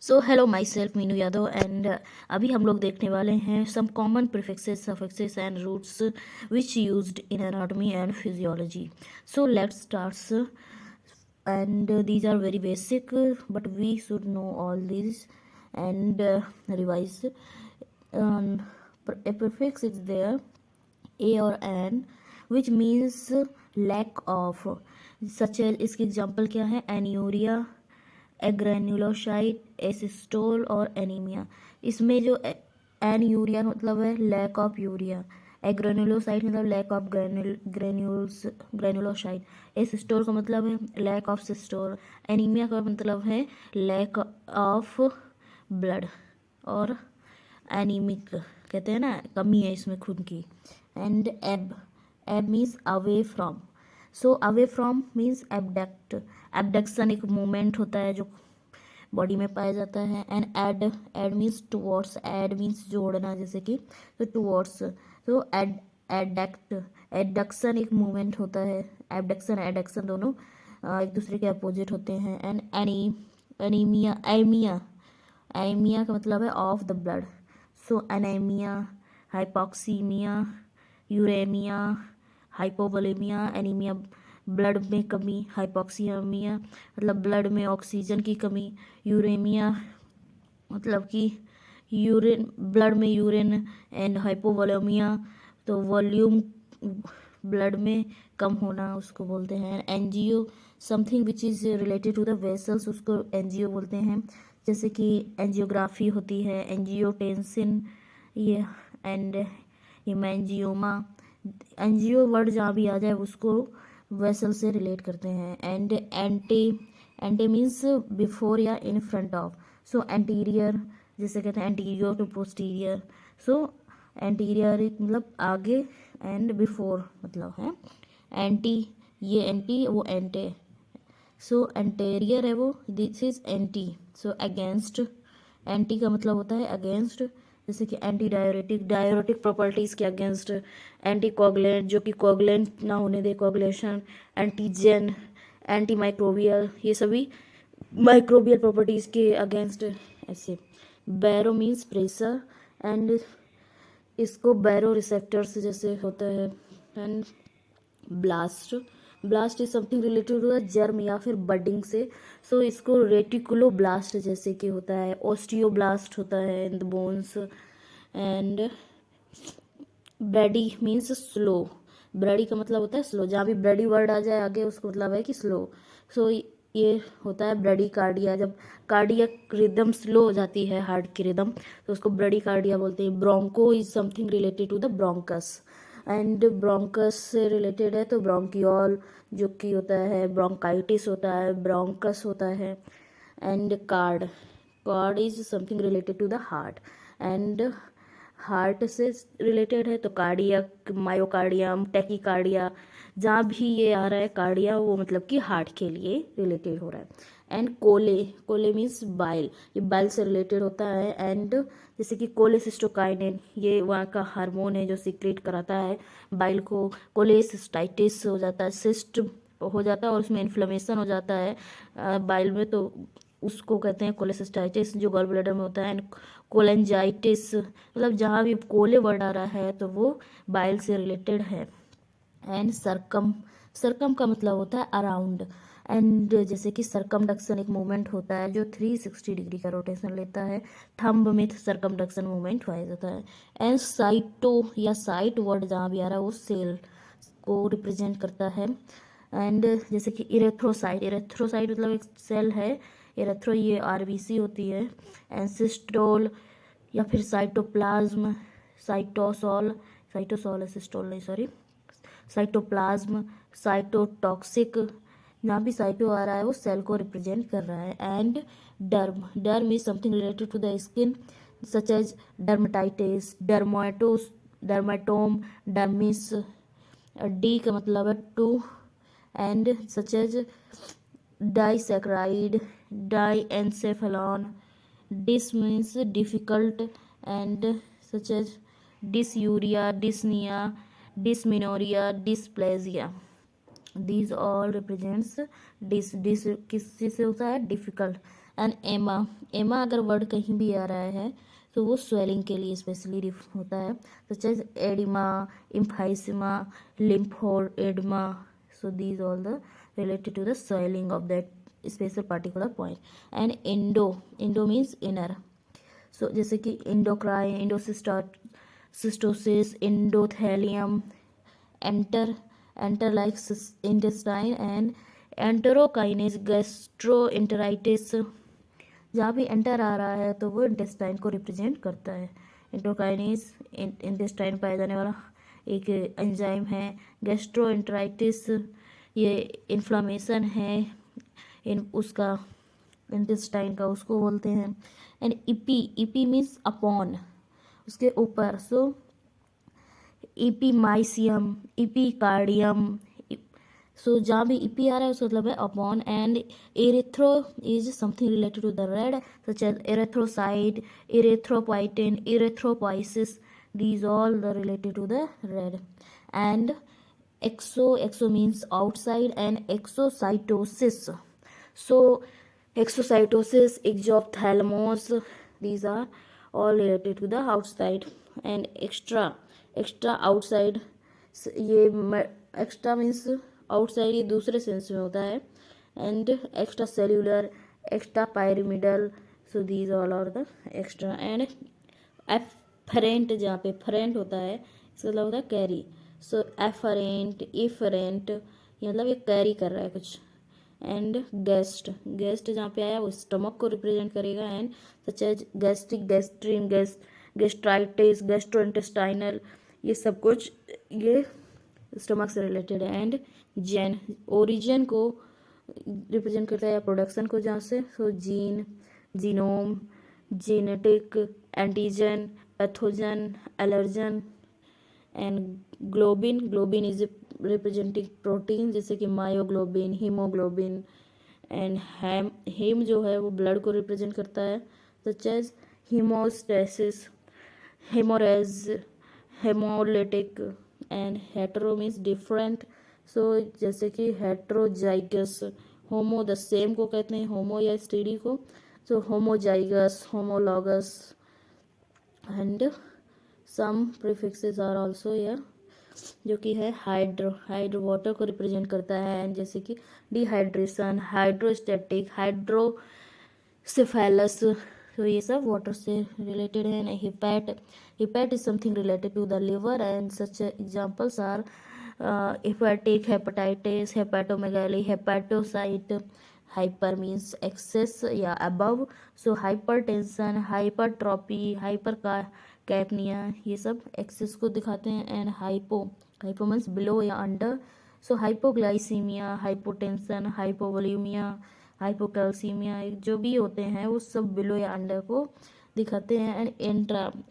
So hello my self Meenu Yadav and अभी हम लोग देखने वाले हैं some common prefixes suffixes and roots which used in anatomy and physiology. So let's start and these are very basic, but we should know all these and revise. um, a prefix is there, a or an, which means lack of, such as इसकी example क्या है, anuria, agranulocyte, asystole और anaemia. इसमें जो anuria मतलब है lack of urea, agranulocyte मतलब lack of granulocyte, asystole का मतलब है लैक ऑफ सिस्टोल, एनीमिया का मतलब है लैक ऑफ ब्लड, और एनीमिक कहते हैं ना, कमी है इसमें खून की. And ab, ab means away from. So away from means abduct. Abduction एक मूवमेंट होता है जो बॉडी में पाया जाता है. And ad, ad means towards, ad means जोड़ना, जैसे कि तो टुवर्ड्स. तो एड, एडक्ट, एडक्शन एक मूवमेंट होता है. एबडक्शन एडक्शन दोनों एक दूसरे के अपोजिट होते हैं. एंड एनीमिया, एमिया, एमिया का मतलब है of the blood. So anaemia, hypoxaemia, uraemia, hypovolaemia. Anaemia blood में कमी, हाइपोक्सीमिया मतलब ब्लड में ऑक्सीजन की कमी, यूरेमिया मतलब कि यूरिन, ब्लड में यूरिन, एंड हाइपोवोलेमिया तो वॉल्यूम ब्लड में कम होना, उसको बोलते हैं. Angio, something which is related to the vessels, उसको एनजीओ बोलते हैं. जैसे कि एंजियोग्राफी होती है, एंजियोटेंसिन ये, एंड हिमेंजियोमा. एंजियो वर्ड जहाँ भी आ जाए उसको वेसल से रिलेट करते हैं. And ante, ante means before या in front of. So anterior, जैसे कहते हैं anterior to posterior. So anterior मतलब आगे, एंड बिफोर मतलब है एंटी, ये एंटी वो एंटे. सो एंटेरियर है वो, this is anti. So against, anti का मतलब होता है अगेंस्ट. जैसे कि एंटी डायरेटिक, डायरेटिक प्रॉपर्टीज़ के अगेंस्ट. एंटी कोगुलेंट जो कि कोगुलेंट ना होने दे, कोगुलेशन. एंटीजन, एंटी माइक्रोबियल, ये सभी माइक्रोबियल प्रॉपर्टीज़ के अगेंस्ट. ऐसे बैरो मीन्स प्रेशर, एंड इसको बैरो रिसेप्टर्स जैसे होता है. And blast, blast is something related to the germ या फिर बडिंग से. सो इसको रेटिकुलो ब्लास्ट जैसे कि होता है, ओस्टियोब्लास्ट होता है in the bones. And ब्रेडी means slow, ब्रेडी का मतलब होता है स्लो, जहाँ भी ब्रेडी वर्ड आ जाए आगे उसको मतलब है कि स्लो. सो ये होता है ब्रेडी कार्डिया, जब कार्डियक रिदम स्लो हो जाती है, हार्ट की रिदम, तो उसको ब्रेडी कार्डिया बोलते हैं. Broncho is something related to the bronchus, and bronchus से रिलेटेड है तो ब्रोंकियोल जो कि होता है, ब्रोंकाइटिस होता है, ब्रोंकस होता है. And card, card is something related to the heart, and heart से रिलेटेड है तो कार्डियक, मायोकार्डियम, टेकिकार्डिया, जहाँ भी ये आ रहा है कार्डिया वो मतलब कि हार्ट के लिए रिलेटेड हो रहा है. एंड कोले, कोले मीन्स बाइल, ये बाइल से रिलेटेड होता है. एंड जैसे कि कोलेसिस्टोकाइनिन, ये वहाँ का हार्मोन है जो सीक्रेट कराता है बाइल को. कोलेसिस्टाइटिस हो जाता है, सिस्ट हो जाता है और उसमें इन्फ्लेमेशन हो जाता है बाइल में, तो उसको कहते हैं कोलेसिस्टाइटिस जो गॉल ब्लैडर में होता है. एंड कोलेंजाइटिस मतलब जहाँ भी कोले वर्ड आ रहा है तो वो बाइल से रिलेटेड है. एंड सरकम, सरकम का मतलब होता है अराउंड. एंड जैसे कि सरकमडक्शन एक मूवमेंट होता है जो 360 डिग्री का रोटेशन लेता है. थंब में सरकमडक्शन मूवमेंट पाया जाता है. एंड साइटो या साइट वर्ड जहाँ भी आ रहा है वो सेल को रिप्रेजेंट करता है. एंड जैसे कि इरेथ्रोसाइट, इरेथ्रोसाइट मतलब एक सेल है, इरेथ्रो ये आरबीसी होती है. एंसिस्टोल या फिर साइटोप्लाज्म, साइटोसोल, साइटोसोल है, सिस्टोल नहीं सॉरी, साइटोप्लाज्म, साइटोटॉक्सिक, जहाँ भी साइटो आ रहा है वो सेल को रिप्रेजेंट कर रहा है. And derm, derm is something related to the skin such as dermatitis, dermatosis, dermatome, dermis. Di का मतलब है two, and such as disaccharide, diencephalon. Dys means difficult, and such as dysuria, dyspnoea, dysmenorrhoea, dysphagia. These all represents dys किस से होता है, difficult. And एमा, एमा अगर वर्ड कहीं भी आ रहा है तो वो स्वेलिंग के लिए स्पेशली होता है, such as oedema, emphysema, lymphoedema. So these all the related to the swelling of that special particular point. And endo means inner. So जैसे कि endocrine, endocystosis, endothelium, enter like intestine, and enterokinase, gastroenteritis। जहाँ भी enter आ रहा है तो वो intestine को represent करता है। एंटोकाइनेस इंटेस्टाइन पाया जाने वाला एक एंजाइम है। गैस्ट्रोएंटराइटिस ये इन्फ्लामेशन है इन उसका इंटेस्टाइन का, उसको बोलते हैं। एंड इपी मीन्स अपॉन, उसके ऊपर। सो इपीमाइसियम, इपीकार्डियम। सो जहाँ भी इपी आ रहा है उसका मतलब है upon. And erythro is something related to the red, such as erythrocyte, erythropoietin, erythropoiesis. These all the related to the red. And exo means outside, and exocytosis. So exocytosis, exophthalmos, these are all related to the outside. And extra outside, ये extra means outside, ये दूसरे sense में होता है। And extracellular, extrapyramidal. So these all are the extra. And afferent, जहाँ पे फरेंट होता है इसका मतलब होता है कैरी। सो एफरेंट, इफरेंट, ये मतलब ये कैरी कर रहा है कुछ। एंड गेस्ट जहाँ पे आया वो स्टमक को रिप्रेजेंट करेगा। And such as gastric, gastrin, gastritis, gastrointestinal, ये सब कुछ ये स्टमक से रिलेटेड है। एंड जेन, ओरिजिन को रिप्रेजेंट करता है या प्रोडक्शन को जहाँ से। So gene, genome, genetic, antigen, pathogen, allergen. And globin is representing protein, जैसे कि मायोग्लोबिन, हीमोग्लोबिन। एंड हेम जो है वो ब्लड को रिप्रेजेंट करता है, such as haemostasis, haemorrhage, haemolytic. And hetero means different. So जैसे कि हेट्रोजाइगस, होमो द सेम को कहते हैं, होमो या स्टेडी को। So homozygous, homologous. And some prefixes are also here, जो कि है हाइड्रो वाटर को रिप्रेजेंट करता है। एंड जैसे कि डिहाइड्रेशन, हाइड्रोस्टेटिक, हाइड्रोसिफेलस। तो ये सब वाटर से रिलेटेड है। Hepat is something related to the liver. And such examples are hepatic, hepatitis, hepatomegaly, hepatocyte. Hyper means excess या above. So hypertension, hypertrophy, hypercapnia, ये सब एक्सेस को दिखाते हैं। एंड हाइपो मीन्स बिलो या under. So hypoglycaemia, hypotension, hypovolaemia, hypocalcaemia, जो भी होते हैं वो सब बिलो या अंडर को दिखाते हैं। And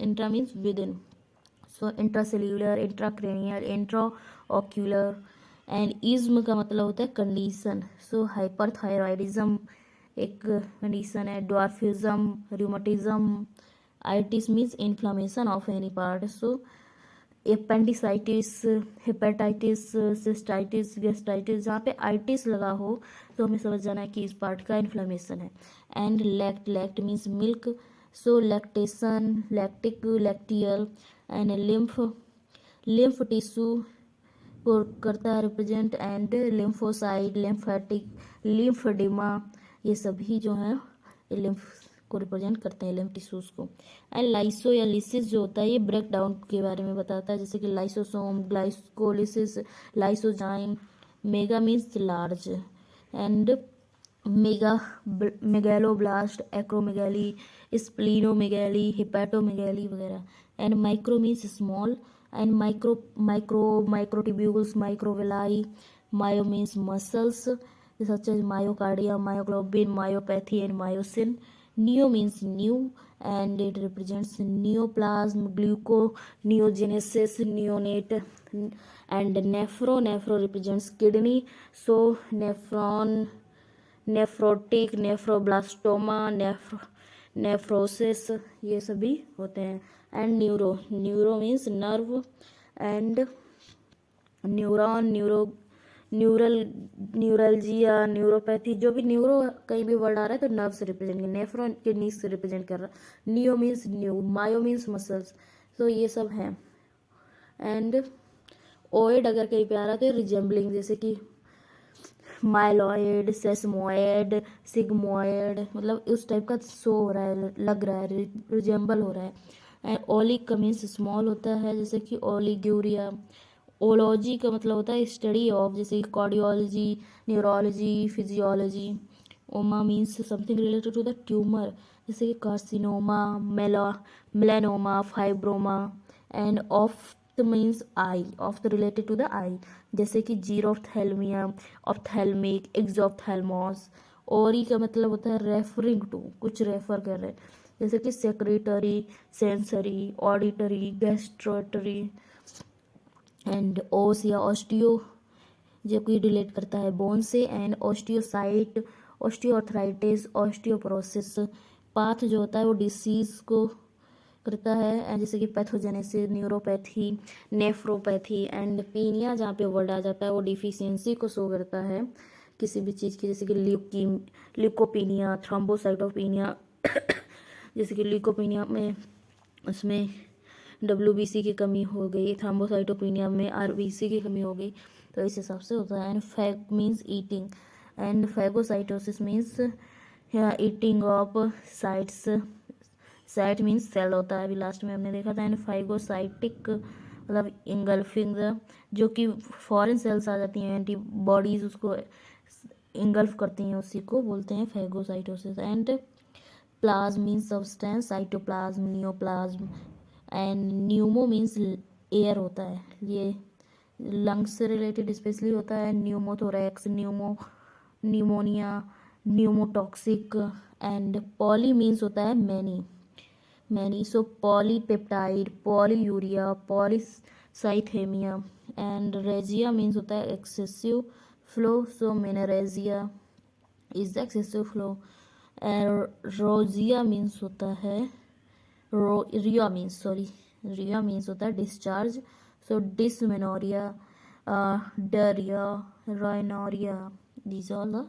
intra means with in. So intracellular, intracranial, intraocular. And ism का मतलब होता है कंडीशन। सो हाइपरथायरॉयडिज्म एक कंडीशन है। Dwarfism, rheumatism. Itis means inflammation of any part. So appendicitis, hepatitis, cystitis, gastritis, जहाँ पे आइटिस लगा हो तो हमें समझ जाना है कि इस पार्ट का इन्फ्लामेशन है। And lact means milk. So lactation, lactic, lacteal. And lymph tissue को करता है represent. And lymphocyte, lymphatic, lymphoedema, ये सभी जो हैं ये लिम्फ को रिप्रेजेंट करते हैं, लिम्फ टिश्यूज को। एंड लाइसो या लिसिस जो होता है ये ब्रेक डाउन के बारे में बताता है, जैसे कि lysosome, glycolysis, lysozyme. Mega means large. And megaloblast, acromegaly, splenomegaly, hepatomegaly वगैरह। And micro means small. And microtubules, microvilli. Myo means muscles, such as myocardium, myoglobin, myopathy, and myosin. Neo means new, and it represents neoplasm, gluconeogenesis, neonate. And nephro represents kidney. So nephrotic, nephroblastoma, nephrosis, ये सभी होते हैं। And neuro means nerve. And neuron, neuralgia या neuropathy, जो भी neuro कहीं भी word आ रहा है तो नर्व से रिप्रेजेंट कर, नेफ्रॉन किडनी से रिप्रेजेंट कर रहा है, नियो मीन्स न्यू, मायो मीन्स मसल्स, तो ये सब हैं। एंड ओएड अगर कहीं पे आ रहा है तो रिजेंबलिंग, जैसे कि माइलॉइड, सेसमोइड, सिग्मोइड, मतलब उस टाइप का शो हो रहा है, लग रहा है, रिजेंबल हो रहा है। एंड ओलिक का मीन्स स्मॉल होता है, जैसे कि ओलिग्यूरिया। ओलॉजी का मतलब होता है स्टडी ऑफ, जैसे कि cardiology, neurology, physiology. Oma means something related to the tumour, जैसे कि carcinoma, melanoma, fibroma. And ophth means eye, ophth related to the eye, जैसे कि जीरोफ्थेल्मिया, ऑप्थेल्मिक, एक्सोप्थेल्मोस। ओरी का मतलब होता है रेफरिंग टू, कुछ रेफर कर रहे हैं, जैसे कि सेक्रेटरी, सेंसरी, ऑडिटरी, गैस्ट्रोटरी। एंड ओस या ऑस्टियो, जो कि रिलेट करता है बोन से। And osteocyte, osteoarthritis, osteoporosis. Path जो होता है वो डिसीज को करता है, and जैसे कि पैथोजेनेसिस, न्यूरोपैथी, नेफ्रोपैथी। एंड पीनिया जहाँ पे वर्ड आ जाता है वो डिफिशियंसी को शो करता है किसी भी चीज़ की, जैसे कि ल्यूकोपीनिया, थ्रोम्बोसाइटोपिनिया। जैसे कि ल्यूकोपीनिया में उसमें WBC की कमी हो गई, थ्रोम्बोसाइटोपिनिया में RBC की कमी हो गई, तो इस हिसाब से होता है। And phag means eating, and phagocytosis means eating of cytes. Cyte means cell होता है, अभी लास्ट में हमने देखा था। एंड फाइगोसाइटिक मतलब इंगल्फिंग द, जो कि फॉरेन सेल्स आ जाती हैं, एंटीबॉडीज उसको इंगल्फ करती हैं, उसी को बोलते हैं phagocytosis. And plasm means substance, cytoplasm, neoplasm. And pneumo means air होता है, ये लंग्स से रिलेटेड स्पेशली होता है। Pneumothorax, pneumonia, pneumotoxic. And poly means होता है many, so polypeptide, polyuria, polycythaemia. And rhagia means होता है excessive flow, so menorrhagia is the excessive flow. Rhagia means होता है रिया मीन्स होता है discharge, so dysmenorrhoea, diarrhoea, rhinorrhoea, these all the.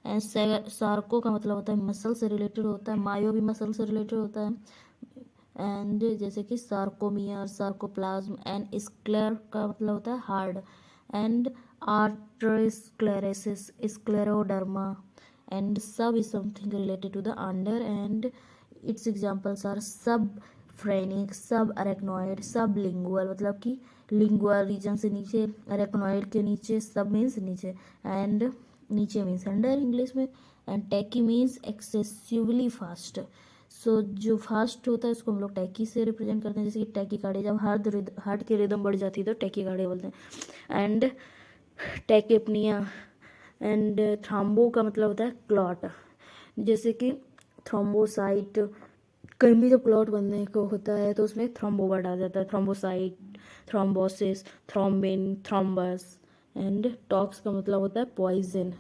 And sarco का मतलब होता है मसल से रिलेटेड होता है, मायो भी मसल से रिलेटेड होता है। एंड जैसे कि सार्कोमियर, सार्कोप्लाज्म। एंड स्क्लेर का मतलब होता है hard. And arteriosclerosis, scleroderma. And sub is something related to the under, and its examples are sub phrenic, sub arachnoid, sub lingual, मतलब कि लिंगुअल रीजन से नीचे, अरेक्नॉइड के नीचे, सब मीन्स नीचे, एंड नीचे मीन्स अंडर इंग्लिश में। And tachy means excessively fast, so जो फास्ट होता है उसको हम लोग टैकी से रिप्रेजेंट करते हैं, जैसे कि टैकीकार्डिया, जब हार्ट की रिदम बढ़ जाती है तो टैकीकार्डिया बोलते हैं। एंड टैकेपनिया। एंड थ्रोम्बो का मतलब होता है क्लॉट, जैसे कि थ्रोम्बोसाइट, कहीं भी जब क्लॉट बनने को होता है तो उसमें थ्रोम्बो वर्ड आ जाता है, thrombocyte, thrombosis, thrombin, thrombus. And talks का मतलब होता है पॉइजन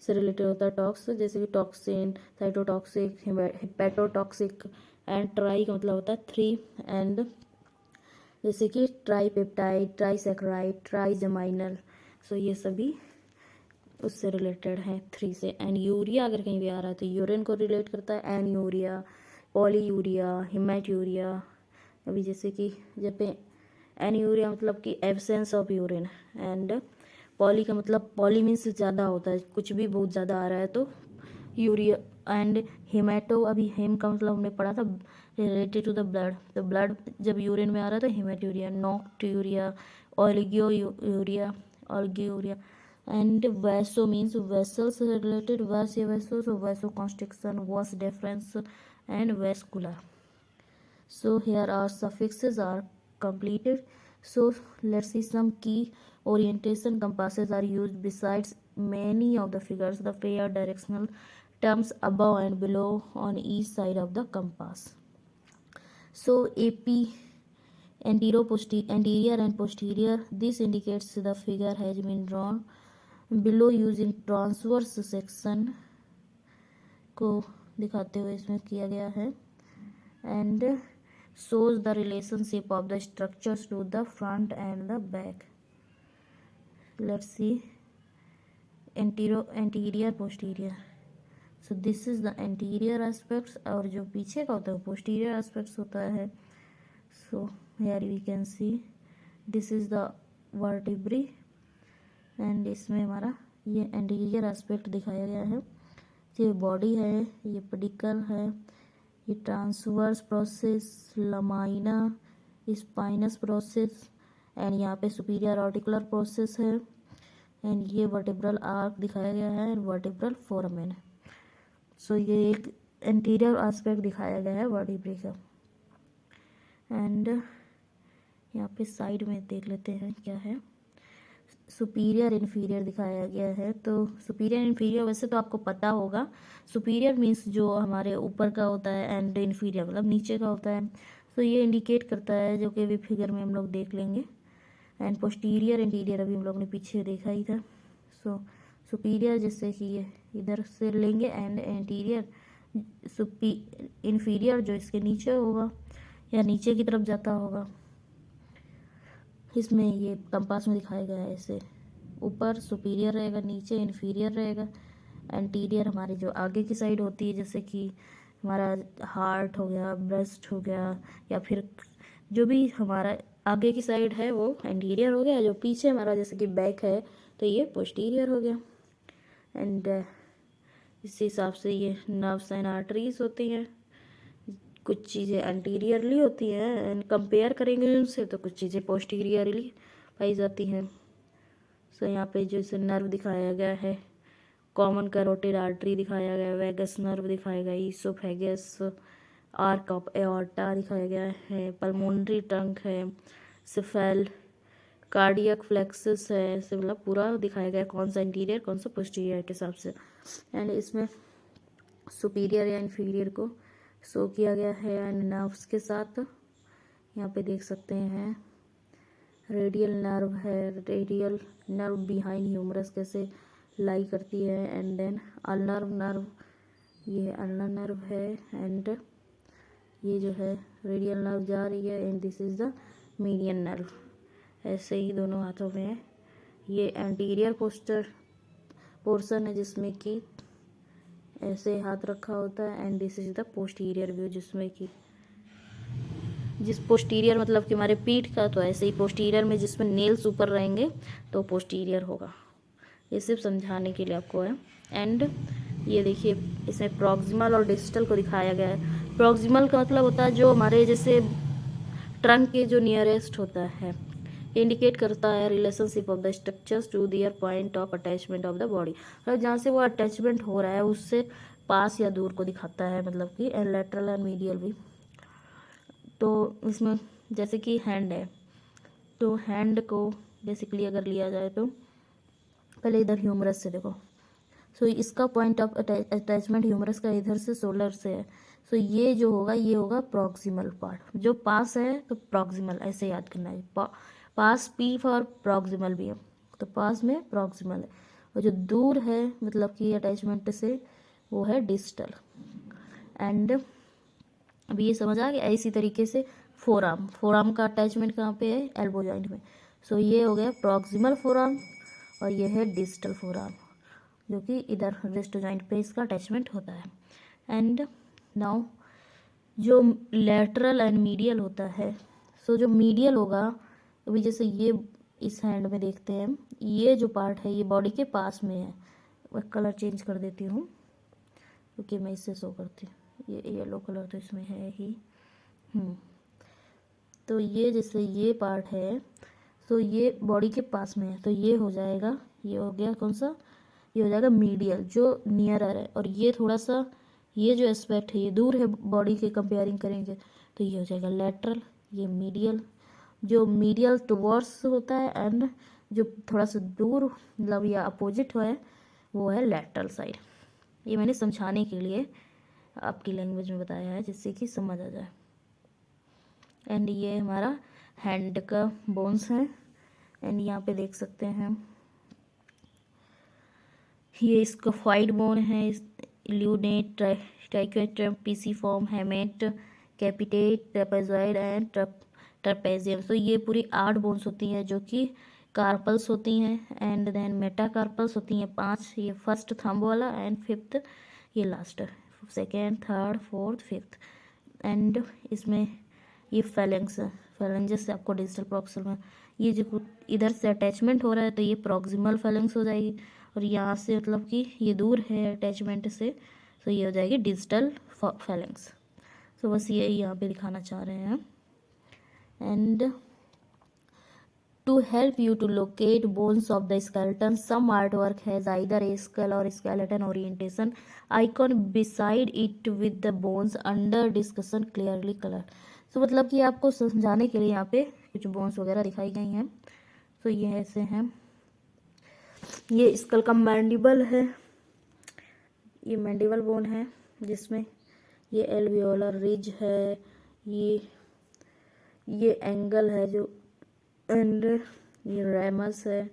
से रिलेटेड होता है टॉक्स, जैसे कि toxin, cytotoxic, hepatotoxic. And try का मतलब होता है 3, एंड जैसे कि ट्राईपेप्टाइड, ट्राईसैकराइड, ट्राईजेमाइनल, सो ये सभी उससे रिलेटेड है 3 से। एंड यूरिया अगर कहीं भी आ रहा है तो यूरिन को रिलेट करता है, एनयूरिया, पॉलीयूरिया, हिमैटयूरिया। अभी जैसे कि जब पे एनयूरिया मतलब कि absence of urine. And poly का मतलब, पॉली मीन्स ज़्यादा होता है, कुछ भी बहुत ज़्यादा आ रहा है तो यूरिया। एंड हिमेटो, अभी हेम का मतलब हमने पढ़ा था रिलेटेड टू द ब्लड, तो ब्लड जब यूरिन में आ रहा है तो haematuria, nocturia, oliguria. And vaso means vessel से रिलेटेड, वैस या vaso, so vasoconstriction, vas deferens, and vascular. So here our suffixes are completed. So let's see some key orientation compasses are used besides many of the figures, the pair directional terms above and below on each side of the compass. So AP, anterior and posterior, this indicates the figure has been drawn below using transverse section को दिखाते हुए इसमें किया गया है। And shows the relationship of the structures to the front and the back. Let's see anterior posterior. So this is the anterior aspects, और जो पीछे का होता है वो पोस्टीरियर एस्पेक्ट्स होता है। So here we can see this is the vertebrae, and इसमें हमारा ये एंटीरियर एस्पेक्ट दिखाया गया है। ये बॉडी है, ये पेडिकल है, ये transverse process, lamina, spinous process, and यहाँ पे सुपीरियर आर्टिकुलर प्रोसेस है, एंड ये वर्टिब्रल आर्क दिखाया गया है, एंड वर्टिब्रल फोरामेन। सो ये एक एंटीरियर एस्पेक्ट दिखाया गया है वर्टिब्रे का। एंड यहाँ पे साइड में देख लेते हैं क्या है, सुपीरियर इन्फीरियर दिखाया गया है। तो सुपीरियर इन्फीरियर वैसे तो आपको पता होगा, सुपीरियर मीन्स जो हमारे ऊपर का होता है, एंड इन्फीरियर मतलब नीचे का होता है। तो ये इंडिकेट करता है, जो कि भी फिगर में हम लोग देख लेंगे। एंड पोस्टीरियर इंटीरियर अभी हम लोग ने पीछे देखा ही था। सो सुपीरियर जैसे कि ये इधर से लेंगे, एंड एंटीरियर इन्फीरियर जो इसके नीचे होगा या नीचे की तरफ जाता होगा। इसमें ये कंपास में दिखाया गया है, ऐसे ऊपर सुपीरियर रहेगा, नीचे इन्फीरियर रहेगा। एंटीरियर हमारी जो आगे की साइड होती है, जैसे कि हमारा हार्ट हो गया, ब्रेस्ट हो गया, या फिर जो भी हमारा आगे की साइड है वो एंटीरियर हो गया। जो पीछे हमारा जैसे कि बैक है तो ये पोस्टीरियर हो गया। एंड इस हिसाब से ये नर्व्स एंड आर्टरीज होती हैं। कुछ चीज़ें एंटीरियरली होती हैं, एंड कंपेयर करेंगे उनसे तो कुछ चीज़ें पोस्टीरियरली पाई जाती हैं। सो यहाँ पे जो इसे नर्व दिखाया गया है, कॉमन कैरोटिड आर्टरी दिखाया गया है, वेगस नर्व दिखाया गया है, ईसोफेगस, आर्क ऑफ एओर्टा दिखाया गया है, पल्मोनरी ट्रंक है, सिफेल, कार्डियक फ्लेक्सस है, ऐसे मतलब पूरा दिखाया गया है कौन सा इंटीरियर कौन सा पोस्टीरियर के हिसाब से। एंड इसमें सुपीरियर या इन्फीरियर को शो किया गया है एंड नर्व्स के साथ। यहाँ पे देख सकते हैं रेडियल नर्व है, रेडियल नर्व बिहाइंड ह्यूमरस कैसे लाई करती है, एंड देन अल्नर नर्व, ये अल्नर नर्व है, एंड ये जो है रेडियल नर्व जा रही है, and this is the median nerve. ऐसे ही दोनों हाथों में है। ये एंटीरियर पोर्शन है जिसमें कि ऐसे हाथ रखा होता है, and this is the posterior view जिसमें कि जिस पोस्टीरियर मतलब कि हमारे पीठ का, तो ऐसे ही पोस्टीरियर में जिसमें नेल्स ऊपर रहेंगे तो पोस्टीरियर होगा। ये सिर्फ समझाने के लिए आपको है। एंड ये देखिए इसमें प्रॉक्सिमल और डिस्टल को दिखाया गया है। प्रॉक्सिमल का मतलब होता है जो हमारे जैसे ट्रंक के जो नियरेस्ट होता है, इंडिकेट करता है relationship of the structures to their point of attachment of the body. मतलब जहाँ से वो अटैचमेंट हो रहा है उससे पास या दूर को दिखाता है, मतलब कि लैटरल एंड मीडियल भी। तो इसमें जैसे कि हैंड है, तो हैंड को बेसिकली अगर लिया जाए तो पहले इधर ह्यूमरस से देखो। सो इसका पॉइंट ऑफ अटैचमेंट ह्यूमरस का इधर से शोल्डर से है। सो ये जो होगा ये होगा प्रॉक्सिमल पार्ट, जो पास है तो प्रॉक्सिमल ऐसे याद करना है। पास पी फॉर प्रॉक्सिमल भी है, तो पास में प्रॉक्सिमल है, और जो दूर है मतलब कि अटैचमेंट से वो है डिस्टल। एंड अभी ये समझ आ गया। इसी तरीके से फोराम का अटैचमेंट कहाँ पे है, एल्बो जॉइंट में। सो ये हो गया प्रॉक्सिमल फोराम, और ये है डिस्टल फोराम जो कि इधर रिस्ट जॉइंट पे इसका अटैचमेंट होता है। एंड नाउ जो लैटरल एंड मीडियल होता है, सो जो मीडियल होगा अभी जैसे ये इस हैंड में देखते हैं, ये जो पार्ट है ये बॉडी के पास में है। वह कलर चेंज कर देती हूँ क्योंकि मैं इससे शो करती हूँ, ये येलो कलर तो इसमें है ही। तो ये जैसे ये पार्ट है, तो ये बॉडी के पास में है, तो ये हो जाएगा, ये हो गया कौन सा, ये हो जाएगा मीडियल जो नियरर है। और ये थोड़ा सा ये जो एस्पेक्ट है ये दूर है बॉडी के कंपेयरिंग करेंगे, तो ये हो जाएगा लैटरल, ये मीडियल जो मीडियल टुवर्ड्स होता है, एंड जो थोड़ा सा दूर मतलब या अपोजिट है वो है लैटरल साइड। ये मैंने समझाने के लिए आपकी लैंग्वेज में बताया है जिससे कि समझ आ जाए। एंड ये हमारा हैंड का बोन्स है, एंड यहाँ पे देख सकते हैं ये स्कफाइड बोन है, lunate, triquetrum pisiform, hamate, capitate, trapezoid and trapezium. तो ये पूरी 8 बोन्स होती हैं जो कि कार्पल्स होती हैं एंड देन मेटाकार्पल्स होती हैं 5, ये फर्स्ट थंब वाला एंड फिफ्थ ये last, second third fourth fifth. And इसमें ये फैलेंजेस से आपको डिजिटल प्रॉक्सिमल, ये जो इधर से अटैचमेंट हो रहा है तो ये प्रॉक्सिमल फैलेंक्स हो जाएगी, और यहाँ से मतलब कि ये दूर है अटैचमेंट से तो ये हो जाएगी डिजिटल फैलेंक्स। तो बस ये यहाँ पे दिखाना चाह रहे हैं। And to help you to locate bones of the skeleton, some artwork has either a skull or skeleton orientation icon beside it with the bones under discussion clearly colored। तो मतलब कि आपको समझाने के लिए यहाँ पे कुछ बोन्स वगैरह दिखाई गई हैं। तो ये ऐसे हैं, ये स्कल का मैंडिबल है, ये मैंडिबल बोन है जिसमें ये एल्वियोलर रिज है, ये एंगल है जो, एंड ये रैमस है,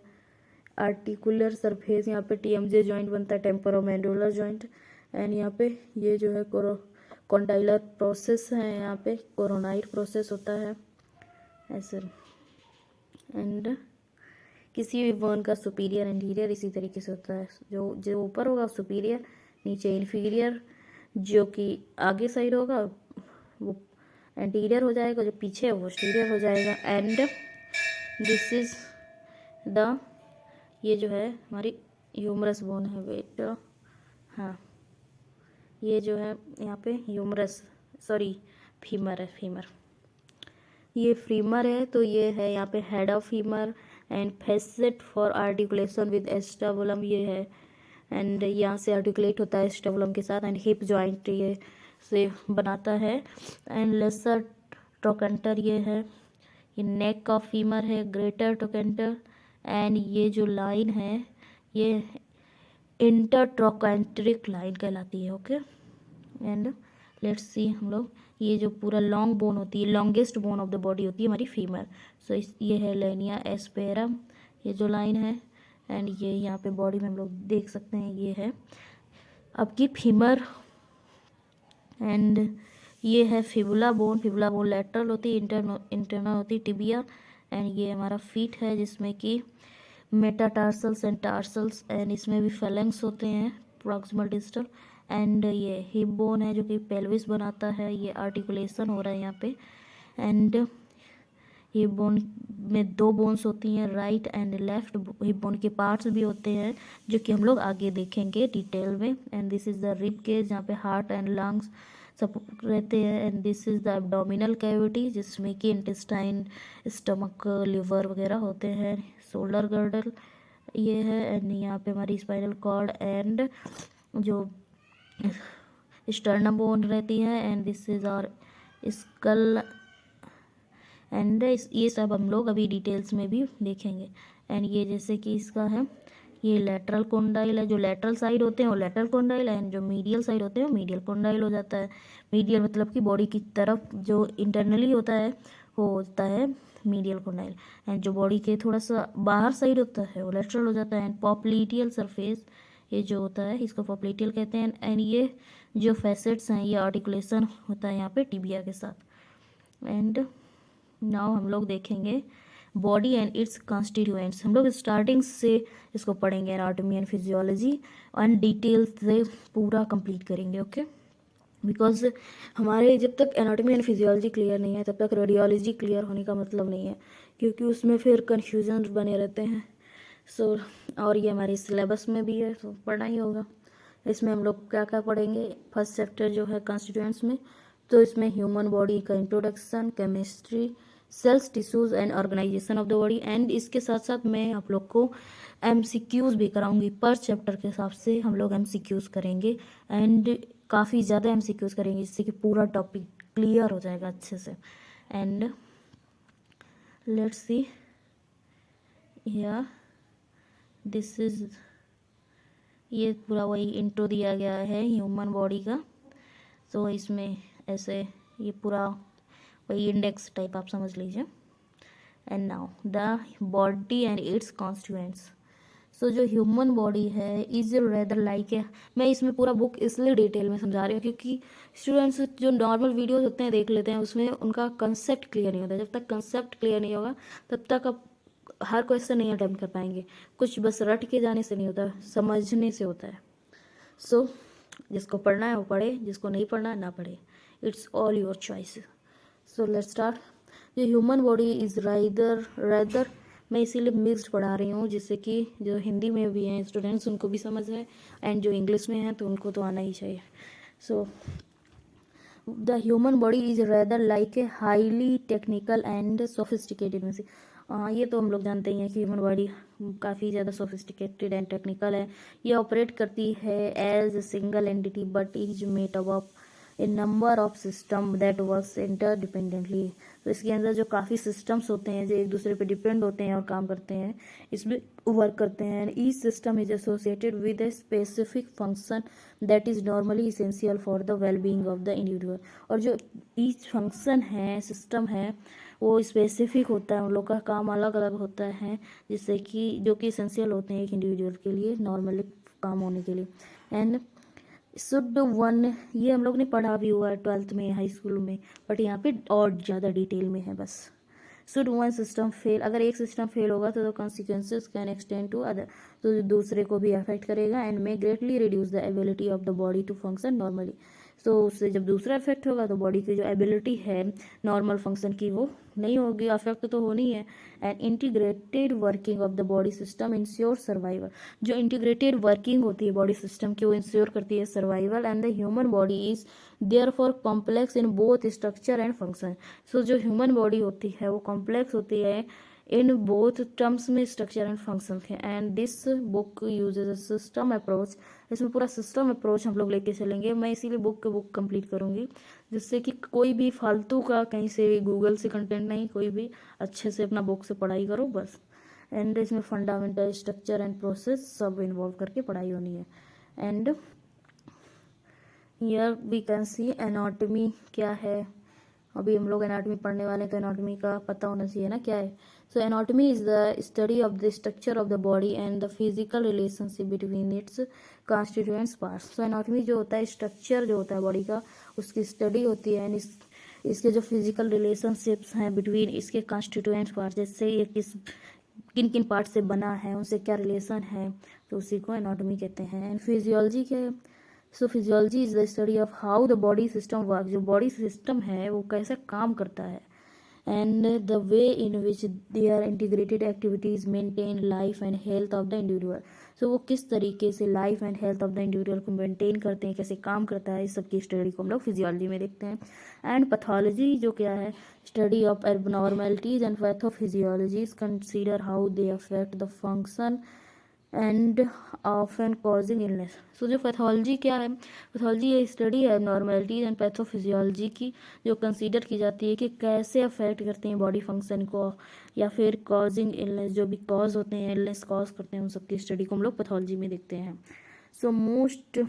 आर्टिकुलर सरफेस, यहाँ पे टीएमजे जॉइंट बनता है, टेम्पोरोमैंडिबुलर जॉइंट, एंड यहाँ पे ये जो है कॉन्डाइलर प्रोसेस है, यहाँ पे कोरोनाइड प्रोसेस होता है ऐसे। एंड किसी भी बोन का सुपीरियर इंटीरियर इसी तरीके से होता है, जो ऊपर होगा सुपीरियर, नीचे इन्फीरियर, जो कि आगे साइड होगा वो एंटीरियर हो जाएगा, जो पीछे है वो पोस्टीरियर हो जाएगा। एंड दिस इज द, ये जो है हमारी ह्यूमरस बोन है, वेट, हाँ ये जो है यहाँ पे ह्यूमरस, सॉरी फीमर है, फीमर, ये फीमर है, तो ये है यहाँ पे head of femur and facet for articulation with acetabulum, ये है, एंड यहाँ से आर्टिकुलेट होता है एस्टाबुलम के साथ, एंड हिप जॉइंट ये से बनाता है, एंड लेसर ट्रोकेंटर ये है, ये नेक ऑफ फीमर है, ग्रेटर ट्रोकेंटर, एंड ये जो लाइन है ये इंटरट्रोकेंट्रिक लाइन कहलाती है। ओके, एंड लेट्स सी हम लोग, ये जो पूरा लॉन्ग बोन होती है, longest bone of the body होती है हमारी फीमर, सो ये है लेनिया एस्पेरम, ये जो लाइन है, एंड ये यहाँ पे बॉडी में हम लोग देख सकते हैं ये है आपकी फीमर। एंड ये है फिबुला बोन लेटरल होती है, इंटरनल होती है टिबिया, एंड ये हमारा फीट है जिसमें कि मेटाटार्सल्स एंड टार्सल्स, एंड इसमें भी फेलेंक्स होते हैं प्रॉक्सिमल डिस्टल, एंड ये हिप बोन है जो कि पेल्विस बनाता है, ये आर्टिकुलेशन हो रहा है यहाँ पे। एंड हिप बोन में 2 बोन्स होती हैं, right and left, hip bone के पार्ट्स भी होते हैं जो कि हम लोग आगे देखेंगे डिटेल में। And this is the rib cage जहाँ पे हार्ट एंड लंग्स सब रहते हैं, and this is the abdominal cavity जिसमें कि इंटेस्टाइन, स्टमक, लिवर वगैरह होते हैं, शोल्डर गर्डल ये है, एंड यहाँ पे हमारी स्पाइनल कॉर्ड एंड जो स्टर्नम बोन रहती है, एंड दिस इज और स्कल, एंड ये सब हम लोग अभी डिटेल्स में भी देखेंगे। एंड ये जैसे कि इसका है, ये लेटरल कोंडाइल है, जो लेटरल साइड होते हैं वो लेटरल कोंडाइल है, एंड जो मीडियल साइड होते हैं वो मीडियल कोंडाइल हो जाता है। मीडियल मतलब कि बॉडी की तरफ जो इंटरनली होता है वो होता है मीडियल कोंडाइल, एंड जो बॉडी के थोड़ा सा बाहर साइड होता है वो लेटरल हो जाता है। एंड पॉप्लिटियल सरफेस ये जो होता है इसको पॉप्लिटियल कहते हैं, एंड ये जो फैसेट्स हैं ये आर्टिकुलेशन होता है यहाँ पे टिबिया के साथ। एंड नाउ हम लोग देखेंगे बॉडी एंड इट्स कॉन्स्टिट्यूएंट्स, हम लोग स्टार्टिंग से इसको पढ़ेंगे, anatomy and physiology and detail से पूरा कंप्लीट करेंगे। ओके, बिकॉज हमारे जब तक एनाटॉमी एंड फिजियोलॉजी क्लियर नहीं है तब तक रेडियोलॉजी क्लियर होने का मतलब नहीं है, क्योंकि उसमें फिर कन्फ्यूजन बने रहते हैं। सो और ये हमारे सिलेबस में भी है, तो पढ़ना ही होगा। इसमें हम लोग क्या क्या पढ़ेंगे, फर्स्ट चैप्टर जो है कॉन्स्टिट्यूएंट्स में, तो इसमें ह्यूमन बॉडी का introduction, chemistry, cells, tissues and organisation of the body, and इसके साथ साथ मैं आप लोग को एमसीक्यूज भी कराऊंगी, पर चैप्टर के हिसाब से हम लोग एमसीक्यूज करेंगे, एंड काफ़ी ज़्यादा एमसीक्यूज करेंगे जिससे कि पूरा टॉपिक क्लियर हो जाएगा अच्छे से। एंड लेट्स सी या दिस इज, ये पूरा वही इंट्रो दिया गया है ह्यूमन बॉडी का, तो इसमें ऐसे ये पूरा वही इंडेक्स टाइप आप समझ लीजिए। And now the body and its constituents, so जो ह्यूमन बॉडी है इज रेदर लाइक है, मैं इसमें पूरा बुक इसलिए डिटेल में समझा रही हूँ क्योंकि स्टूडेंट्स जो नॉर्मल वीडियोस होते हैं देख लेते हैं, उसमें उनका कंसेप्ट क्लियर नहीं होता। जब तक कंसेप्ट क्लियर नहीं होगा तब तक हर क्वेश्चन नहीं अटेम्प्ट कर पाएंगे, कुछ बस रट के जाने से नहीं होता, समझने से होता है। सो जिसको पढ़ना है वो पढ़े, जिसको नहीं पढ़ना है ना पढ़े, it's all your choice. So let's start. जो ह्यूमन बॉडी इज रादर मैं इसीलिए मिक्स्ड पढ़ा रही हूँ, जिससे कि जो हिंदी में भी हैं स्टूडेंट्स उनको भी समझ है, एंड जो इंग्लिश में हैं तो उनको तो आना ही चाहिए। So the human body is rather like a highly technical and sophisticated में से ये तो हम लोग जानते ही हैं कि ह्यूमन बॉडी काफ़ी ज़्यादा सोफिस्टिकेटेड एंड टेक्निकल है। ये ऑपरेट करती है as a single entity but is made up a number of system that works interdependently. तो इसके अंदर जो काफ़ी सिस्टम्स होते हैं जो एक दूसरे पे डिपेंड होते हैं और काम करते हैं, इसमें वर्क करते हैं। Each system is associated with A specific function that is normally essential for the well being of the individual. और जो ईच फंक्शन है, सिस्टम है, वो स्पेसिफिक होता है, उन लोग का काम अलग अलग होता है, जिससे कि जो कि इसेंशियल होते हैं एक इंडिविजुअल के लिए नॉर्मली काम होने के लिए। एंड शुड वन, ये हम लोग ने पढ़ा भी हुआ है 12th में, हाई स्कूल में, बट यहाँ पे और ज़्यादा डिटेल में है बस। शुड वन सिस्टम फेल, अगर एक सिस्टम फेल होगा तो the consequences can extend to other, तो दूसरे को भी अफेक्ट करेगा and may greatly reduce the ability of the body to function normally. तो उससे जब दूसरा इफेक्ट होगा तो बॉडी की जो एबिलिटी है नॉर्मल फंक्शन की वो नहीं होगी, अफेक्ट तो होनी है। And integrated working of the body system ensure survival, जो इंटीग्रेटेड वर्किंग होती है बॉडी सिस्टम की वो इंश्योर करती है survival. And the human body is therefore complex in both structure and function. So जो ह्यूमन बॉडी होती है वो कॉम्प्लेक्स होती है इन बोथ टर्म्स में, स्ट्रक्चर एंड फंक्शन थे। And this book uses a system approach, इसमें पूरा सिस्टम अप्रोच हम लोग लेके चलेंगे। मैं इसीलिए बुक कंप्लीट करूंगी, जिससे कि कोई भी फालतू का कहीं से गूगल से कंटेंट नहीं, कोई भी अच्छे से अपना बुक से पढ़ाई करो बस। एंड इसमें फंडामेंटल, स्ट्रक्चर एंड प्रोसेस सब इन्वॉल्व करके पढ़ाई होनी है। And here we can see anatomy क्या है, अभी हम लोग एनाटॉमी पढ़ने वाले हैं तो एनाटॉमी का पता होना चाहिए ना क्या है। So anatomy is the study of the structure of the body and the physical relationship between its constituents parts. So anatomy जो होता है, स्ट्रक्चर जो होता है बॉडी का, उसकी स्टडी होती है। एंड इसके जो फिजिकल रिलेशनशिप्स हैं बिटवीन इसके कॉन्स्टिट्यूएंट्स पार्ट, जैसे ये किन किन पार्ट से बना है, उनसे क्या रिलेशन है, तो उसी को एनाटॉमी कहते हैं। एंड फिजियोलॉजी क्या है? So physiology is the study of how the body system work, जो बॉडी सिस्टम है वो कैसे काम करता है। And the way in which their integrated activities maintain life and health of the individual. So वो किस तरीके से life and health of the individual को मेंटेन करते हैं, कैसे काम करता है, इस सब की स्टडी को हम लोग फिजियोलॉजी में देखते हैं। एंड पैथोलॉजी जो क्या है, study of abnormalities and pathophysiology consider how they affect the function and often causing illness. So जो पैथोलॉजी क्या है, पैथोलॉजी ये स्टडी है नॉर्मेलिटीज एंड पैथोफिजियोलॉजी की, जो कंसीडर की जाती है कि कैसे अफेक्ट करते हैं बॉडी फंक्शन को, या फिर कॉजिंग इलनेस, जो भी कॉज होते हैं, इलनेस कॉज करते हैं, उन सब की स्टडी को हम लोग पैथोलॉजी में देखते हैं। So most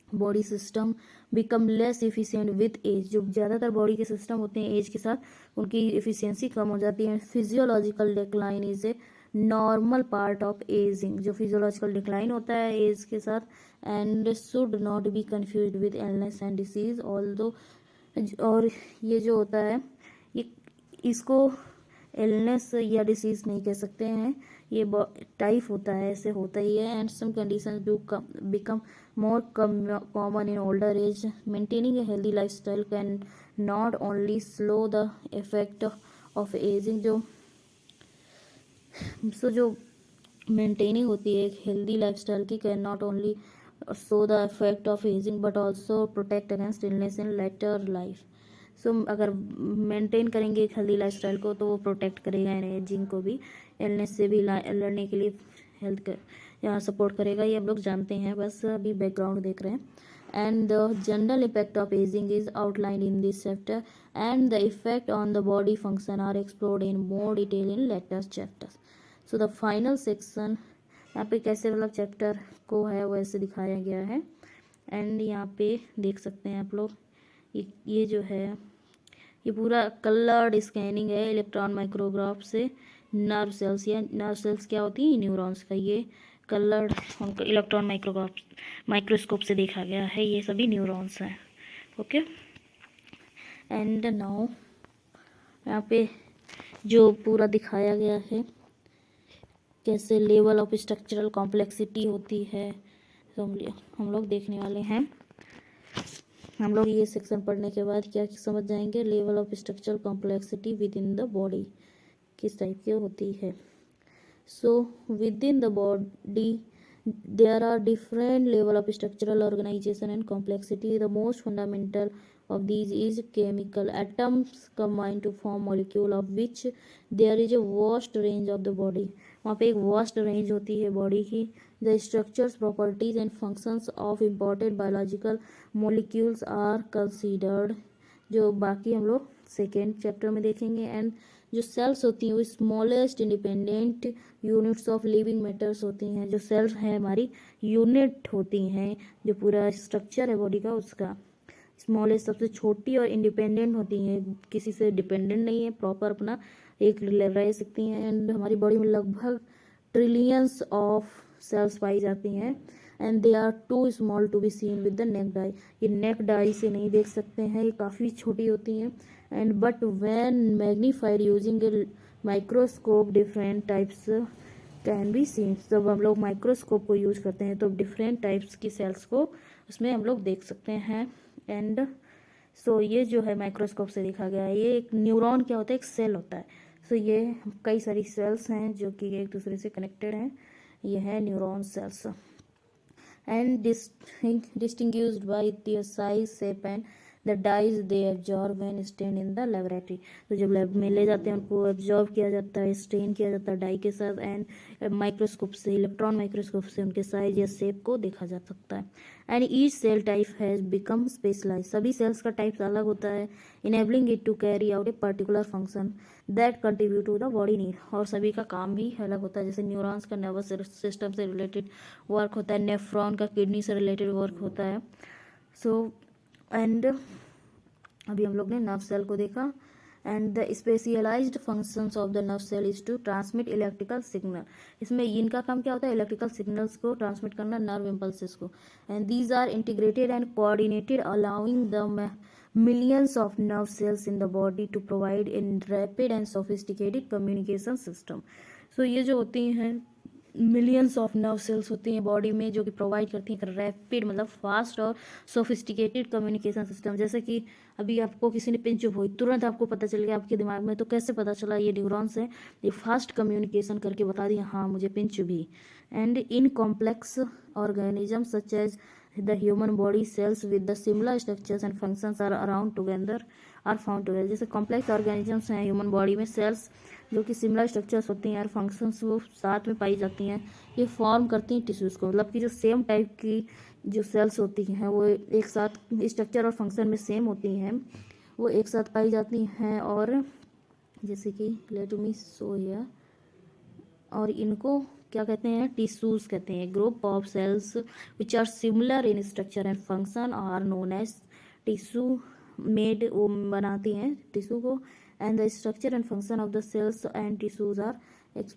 body system become less efficient with age, जो ज़्यादातर बॉडी के सिस्टम होते हैं एज के साथ उनकी इफिशियंसी कम हो जाती है। Physiological decline is a normal part of ageing, जो फिजियोलॉजिकल डिक्लाइन होता है एज के साथ, and should not be confuse with illness and disease although. और ये जो होता है, ये इसको इलनेस या डिसीज नहीं कह सकते हैं, ये टाइप होता है, ऐसे होता ही है। And some conditions do become more common in older age. Maintaining a healthy lifestyle can not only slow the effect of aging, जो मेंटेनिंग होती है एक हेल्दी लाइफस्टाइल की, can not only show the effect of ageing but also protect against illness in later life. So अगर maintain करेंगे एक healthy lifestyle को तो वो प्रोटेक्ट करेगा इन एजिंग को भी, इलनेस से भी लड़ने के लिए हेल्थ का यहाँ सपोर्ट करेगा, ये हम लोग जानते हैं, बस अभी बैकग्राउंड देख रहे हैं। And the general effect of ageing is outlined in this chapter and the effect on the body function are explored in more detail in later chapters. So the final section, यहाँ पे कैसे मतलब chapter को है वैसे दिखाया गया है। एंड यहाँ पे देख सकते हैं आप लोग, ये जो है ये पूरा कलर्ड स्कैनिंग है इलेक्ट्रॉन माइक्रोग्राफ से नर्व सेल्स, या नर्व सेल्स क्या होती है, न्यूरॉन्स का, ये कलर्ड इलेक्ट्रॉन माइक्रोस्कोप से देखा गया है, ये सभी न्यूरॉन्स हैं। ओके, एंड नाउ यहाँ पे जो पूरा दिखाया गया है कैसे लेवल ऑफ स्ट्रक्चरल कॉम्प्लेक्सिटी होती है, तो हम लोग देखने वाले हैं। हम लोग ये सेक्शन पढ़ने के बाद क्या समझ जाएंगे, level of structural complexity with in the body किस टाइप की होती है। So within the body there are different level of structural organization and complexity. The most fundamental of these is chemical. Atoms combine to form molecule of which there is a vast range of the body. वहाँ पे एक vast range होती है body की. The structures, properties and functions of important biological molecules are considered, जो बाकी हम लोग सेकेंड चैप्टर में देखेंगे। एंड जो सेल्स होती हैं वो smallest independent units of living matters होती हैं। जो सेल्स हैं हमारी यूनिट होती हैं, जो पूरा स्ट्रक्चर है बॉडी का उसका स्मॉलेस्ट सबसे छोटी और इंडिपेंडेंट होती हैं, किसी से डिपेंडेंट नहीं है, प्रॉपर अपना एक रह सकती हैं। एंड हमारी बॉडी में लगभग ट्रिलियंस ऑफ सेल्स पाई जाती हैं। And they are too small to be seen with the naked eye, ये नेक्ड आई से नहीं देख सकते हैं, ये काफ़ी छोटी होती हैं। And but when magnified using a microscope different types can be seen, जब हम लोग माइक्रोस्कोप को यूज करते हैं तो डिफरेंट टाइप्स की सेल्स को उसमें हम लोग देख सकते हैं। एंड सो ये जो है माइक्रोस्कोप से देखा गया है, ये एक न्यूरॉन क्या होता है, एक सेल होता है। सो ये कई सारी सेल्स हैं जो कि एक दूसरे से कनेक्टेड हैं, ये है neuron cells. And distinguished by their size, shape and the dyes they absorb when stained in the laboratory. तो जब लैब में ले जाते हैं उनको एब्जॉर्ब किया जाता है, स्टेन किया जाता है डाई के साथ। एंड माइक्रोस्कोप से, इलेक्ट्रॉन माइक्रोस्कोप से उनके साइज या शेप को देखा जा सकता है। And each cell type has become specialise, सभी सेल्स का टाइप अलग होता है। Enabling it to carry out a particular function that contribute to the body need, और सभी का काम भी अलग होता है। जैसे न्यूरॉन्स का नर्वस सिस्टम से रिलेटेड वर्क होता है, नेफ्रॉन का किडनी से रिलेटेड वर्क होता है। सो एंड अभी हम लोग ने नर्व सेल को देखा। And the specialised functions of the nerve cell is to transmit electrical signal, इसमें इनका काम क्या होता है, इलेक्ट्रिकल सिग्नल्स को ट्रांसमिट करना, नर्व इम्पल्सेस को। And these are integrated and coordinated allowing the millions of nerve cells in the body to provide in rapid and sophisticated communication system. So ये जो होती हैं मिलियंस ऑफ नर्व सेल्स होती हैं body में, जो कि प्रोवाइड करती हैं रैपिड मतलब फास्ट और सोफिस्टिकेटेड कम्युनिकेशन सिस्टम। जैसे कि अभी आपको किसी ने पिंच हुई, तुरंत आपको पता चल गया आपके दिमाग में, तो कैसे पता चला, ये न्यूरॉन्स है, ये फास्ट कम्युनिकेशन करके बता दिया हाँ मुझे पिंच भी। And in complex organism such as the human body, cells with the similar structures and functions are found together। जैसे कॉम्प्लेक्स ऑर्गेनिजम्स हैं ह्यूमन बॉडी में, सेल्स जो कि सिमिलर स्ट्रक्चर्स होती हैं और फंक्शंस वो साथ में पाई जाती हैं, ये फॉर्म करती हैं टिश्यूज़ को। मतलब कि जो सेम टाइप की जो सेल्स होती हैं वो एक साथ स्ट्रक्चर और फंक्शन में सेम होती हैं, वो एक साथ पाई जाती हैं। और जैसे कि लेट मी शो हियर, और इनको क्या कहते हैं, टिश्यूज कहते हैं। Group of cells which are similar in structure and function are known as tissue made, वो बनाती हैं टिश्यू को। And the structure and function of the cells and tissues are,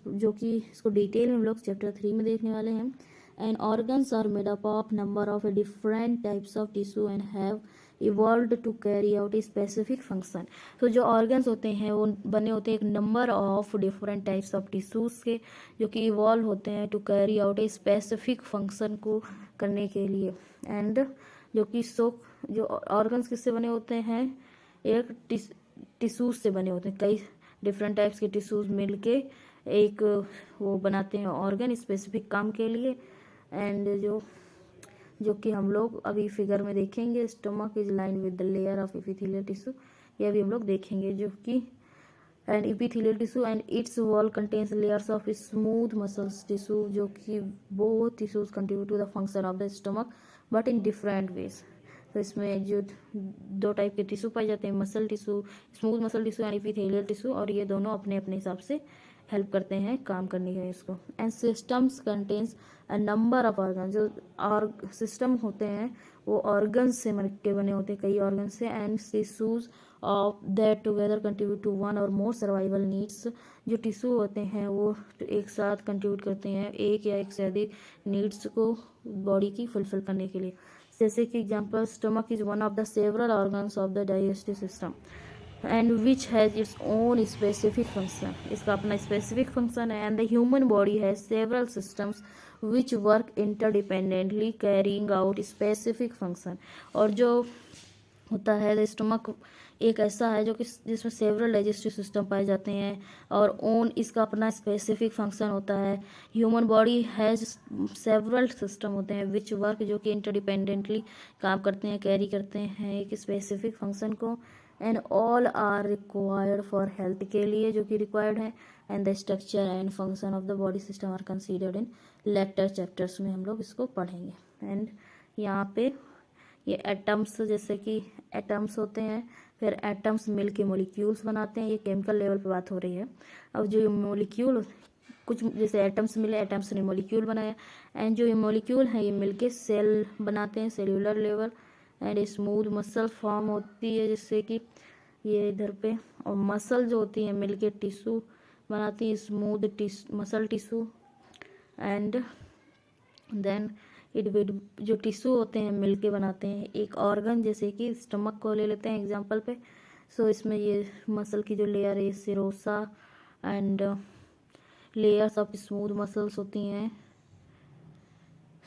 जो कि इसको डिटेल में हम लोग चैप्टर 3 में देखने वाले हैं। And organs are made up of number of different types of tissue and have evolved to carry out a specific function. तो जो ऑर्गन्स होते हैं वो बने होते हैं एक number of different types of tissues के, जो कि इवॉल्व होते हैं to carry out a specific function को करने के लिए। एंड जो कि जो ऑर्गन्स किससे बने होते हैं, एक टिश्यूज से बने होते हैं, कई डिफरेंट टाइप्स के टिश्यूज मिलके एक वो बनाते हैं ऑर्गन स्पेसिफिक काम के लिए। एंड जो कि हम लोग अभी फिगर में देखेंगे, stomach is line with the layer of epithelial tissue, ये अभी हम लोग देखेंगे। जो कि and epithelial tissue and its wall contains layers of smooth muscles tissue, जो कि both tissues contribute to the function of the stomach but in different ways. तो इसमें जो दो टाइप के टिश्यू पाए जाते हैं, muscle tissue, smooth muscle tissue and epithelial tissue, और ये दोनों अपने अपने हिसाब से हेल्प करते हैं काम करने के इसको। And systems contains a number of organ, जो सिस्टम होते हैं वो ऑर्गन्स से मिल के बने होते हैं, कई ऑर्गन से। And tissues of that together contribute to one or more survival needs, जो टिश्यू होते हैं वो एक साथ कंट्रीब्यूट करते हैं एक या एक से अधिक नीड्स को बॉडी की फुलफिल करने के लिए। जैसे कि example, stomach is one of the several organs of the digestive system. And which has its own specific function, इसका अपना स्पेसिफिक फंक्शन है। And the human body has several systems which work interdependently carrying out specific function. और जो होता है the stomach एक ऐसा है जो कि जिसमें सेवरल डाइजेस्टिव सिस्टम पाए जाते हैं और ओन इसका अपना स्पेसिफिक फंक्शन होता है। Human body has several system होते हैं विच वर्क, जो कि इंटरडिपेंडेंटली काम करते हैं, कैरी करते हैं एक स्पेसिफिक फंक्शन को। And all are required for health के लिए, जो कि रिक्वायर्ड है। And the structure and function of the body system are considered in later chapters में हम लोग इसको पढ़ेंगे। एंड यहाँ पे ये एटम्स, जैसे कि एटम्स होते हैं, फिर एटम्स मिल के मोलिक्यूल्स बनाते हैं, ये केमिकल लेवल पे बात हो रही है। अब जो मोलिक्यूल कुछ जैसे एटम्स मिले, एटम्स ने मोलिक्यूल बनाया, एंड जो ये मोलिक्यूल है ये मिलके सेल बनाते हैं cellular level. And smooth muscle form होती है, जिससे कि ये इधर पे, और मसल जो होती है मिलके टिश्यू बनाती है, smooth muscle tissue. And then it with, जो टिश्यू होते हैं मिलके बनाते हैं एक ऑर्गन, जैसे कि स्टमक को ले लेते हैं एग्जांपल पे। सो इसमें ये मसल की जो लेयर है serosa and layers of smooth muscles होती हैं,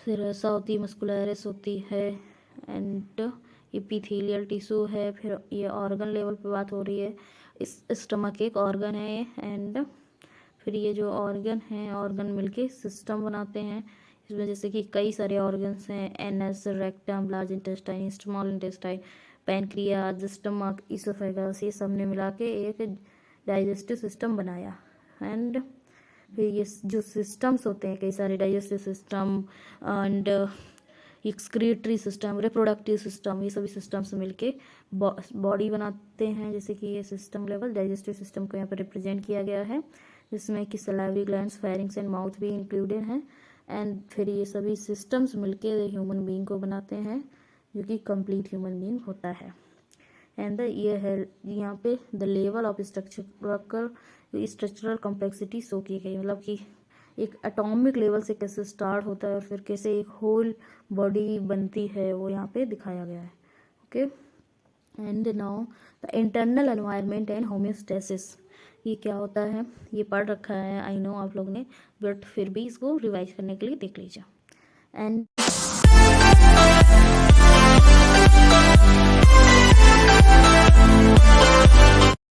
सिरोसा होती है, मस्कुलरिस होती है, एंड एपिथेलियल टिश्यू है। फिर ये ऑर्गन लेवल पे बात हो रही है, इस स्टमक एक ऑर्गन है। एंड फिर ये जो ऑर्गन है, ऑर्गन मिलके सिस्टम बनाते हैं, इसमें जैसे कि कई सारे ऑर्गन्स हैं, anus, rectum, large intestine, small intestine, pancreas, stomach, oesophagus, ये सब ने मिला के एक डाइजेस्टिव सिस्टम बनाया। एंड फिर ये जो सिस्टम्स होते हैं कई सारे, digestive system and excretory system, reproductive system, ये सभी सिस्टम्स मिलके बॉडी बनाते हैं। जैसे कि ये सिस्टम लेवल डाइजेस्टिव सिस्टम को यहाँ पर रिप्रेजेंट किया गया है, जिसमें कि salivary glands, pharynx and mouth भी इंक्लूडेड हैं। एंड फिर ये सभी सिस्टम्स मिलके ह्यूमन बीइंग को बनाते हैं, जो कि कंप्लीट ह्यूमन बीइंग होता है। एंड ये है यहाँ पे the level of structural complexity show की गई, मतलब कि एक एटॉमिक लेवल से कैसे स्टार्ट होता है और फिर कैसे एक होल बॉडी बनती है, वो यहाँ पे दिखाया गया है। Okay, and now the internal environment and homeostasis, ये क्या होता है ये पढ़ रखा है आई नो आप लोग ने, बट फिर भी इसको रिवाइज करने के लिए देख लीजिए। एंड